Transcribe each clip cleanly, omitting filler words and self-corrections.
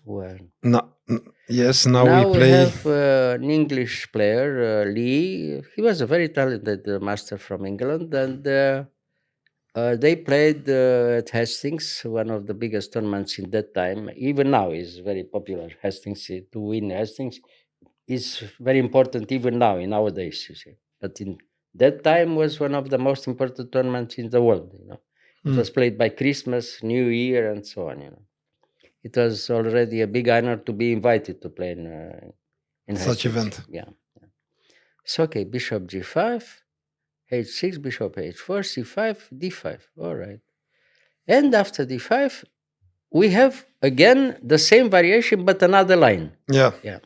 Well, No, yes, now we now we play. have an English player, Lee. He was a very talented master from England, and they played at Hastings, one of the biggest tournaments in that time. Even now is very popular. Hastings, to win Hastings is very important even now in nowadays. You see, but in that time was one of the most important tournaments in the world. It Mm, was played by Christmas, New Year, and so on. It was already a big honor to be invited to play in such Hastings. event. Yeah. So okay, Bishop G5, H6, Bishop H4, C5, D5. All right. And after D5, we have again the same variation but another line. Yeah. Yeah.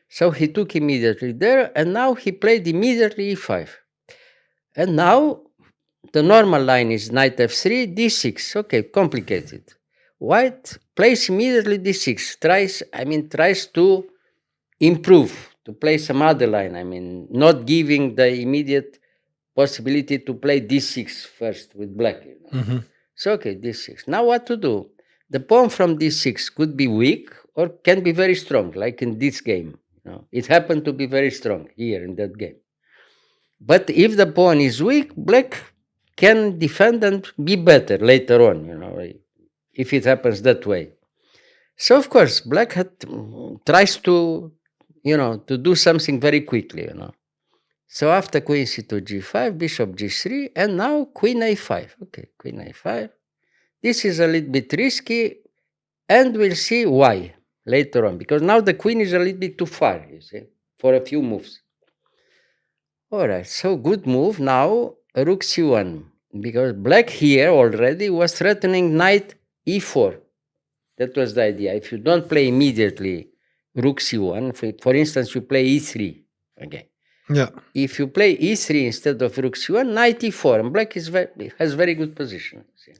So he took immediately there, and now he played immediately E5. And now the normal line is knight F3, D6. Okay, complicated. White plays immediately D6. Tries to improve, to play some other line. Not giving the immediate possibility to play D6 first with black. Hmm. So okay, D6. Now what to do? The pawn from D6 could be weak or can be very strong, like in this game. It happened to be very strong here in that game. But if the pawn is weak, black can defend and be better later on, if it happens that way. So of course, black tries to do something very quickly. So after queen c2 g5, bishop g3, and now queen a5. Okay, queen a5. This is a little bit risky, and we'll see why later on, because now the queen is a little bit too far, you see, for a few moves. All right, so good move. Now rook c1, because black here already was threatening knight e4. That was the idea. If you don't play immediately rook c1, for instance, you play e3 again. Yeah. If you play e3 instead of rook c1, knight e4, and black has very good position. See?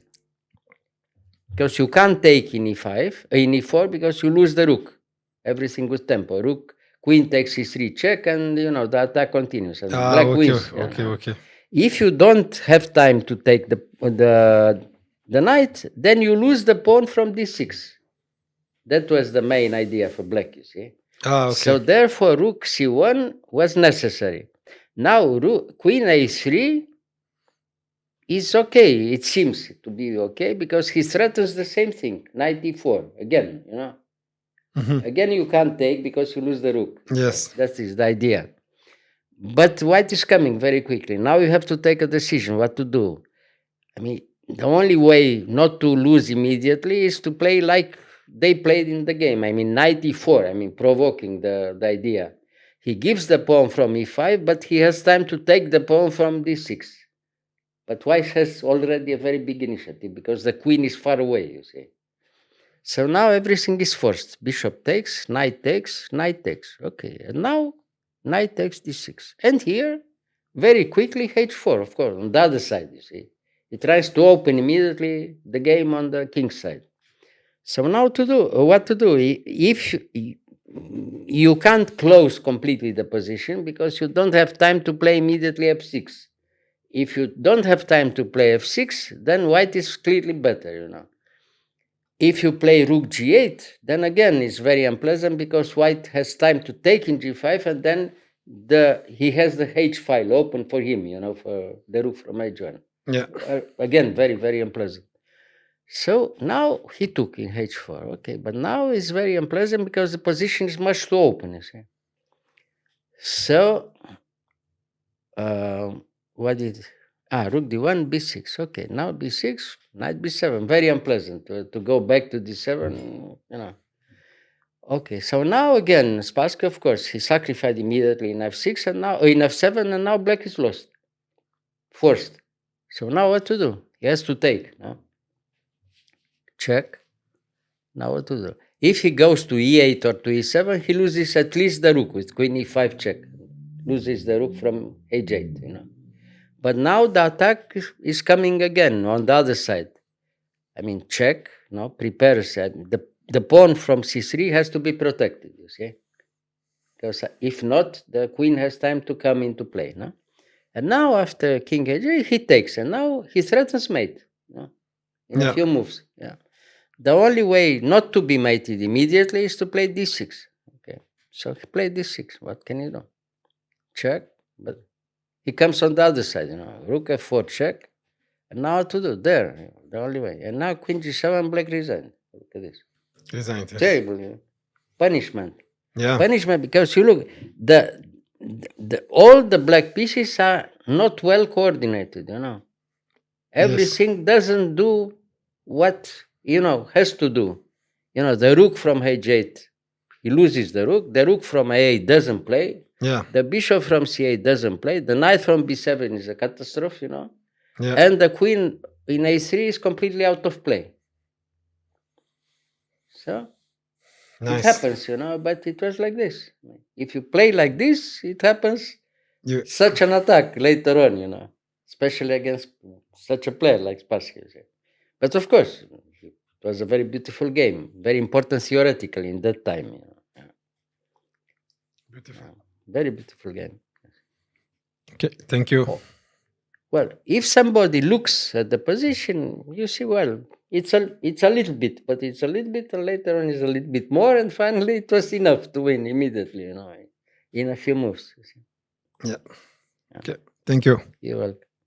Because you can't take in e5, in e4, because you lose the rook. Everything with tempo. Rook, queen takes e3 check, and the attack continues, and black Okay, wins. okay, okay. If you don't have time to take the knight, then you lose the pawn from d6. That was the main idea for black, you see. Okay. So therefore, rook c1 was necessary. Now, queen a3 is okay. It seems to be okay because he threatens the same thing, knight e4 again. Again, you can't take because you lose the rook. Yes. That is the idea. But white is coming very quickly. Now you have to take a decision what to do. The only way not to lose immediately is to play like they played in the game. Knight e4, provoking the idea. He gives the pawn from e5, but he has time to take the pawn from d6. But white has already a very big initiative because the queen is far away, you see. So now everything is forced. Bishop takes, knight takes, knight takes. Okay, and now knight takes d6. And here, very quickly, h4, of course, on the other side, you see. He tries to open immediately the game on the king's side. So now what to do? If you can't close completely the position because you don't have time to play immediately f6. If you don't have time to play f6, then white is clearly better. If you play rook g8, then again it's very unpleasant because white has time to take in g5, and then he has the h file open for him, for the rook from h1. Yeah. Again, very, very unpleasant. So now he took in h4, okay, but now it's very unpleasant because the position is much too open, you see. So, what did... rook d1, b6, okay, now b6, knight b7, very unpleasant to go back to d7, Okay, so now again, Spassky, of course, he sacrificed immediately in f6 and now in f7, and now black is lost, forced. So now what to do? He has to take. No? Check. Now what to do? If he goes to e8 or to e7, he loses at least the rook with queen e5 check. Loses the rook from h8. But now the attack is coming again on the other side. Check. No, prepares. The pawn from c3 has to be protected. You see. Because if not, the queen has time to come into play. No? And now after king h8, he takes, and now he threatens mate in a few moves. Yeah. The only way not to be mated immediately is to play d6. Okay, so he played d6. What can you do? Check, but he comes on the other side. Rook f4 check, and now what to do? There, the only way. And now queen g7, black resigned. Look at this. Resigned. Yes. Terrible punishment. Yeah. Punishment because you look all the black pieces are not well coordinated. Everything doesn't do what has to do. The rook from h8, he loses the rook. The rook from a8 doesn't play. Yeah. The bishop from c8 doesn't play. The knight from b7 is a catastrophe. Yeah. And the queen in a3 is completely out of play. So Nice. it happens, but it was like this. If you play like this, it happens. Such an attack later on, especially against such a player like Spassky. But of course, it was a very beautiful game, very important theoretically in that time. Beautiful. Very beautiful game. Okay, thank you. Well, if somebody looks at the position, you see, well, it's a little bit, but it's a little bit, and later on is a little bit more, and finally it was enough to win immediately, in a few moves. Yeah. Okay, thank you. You're welcome.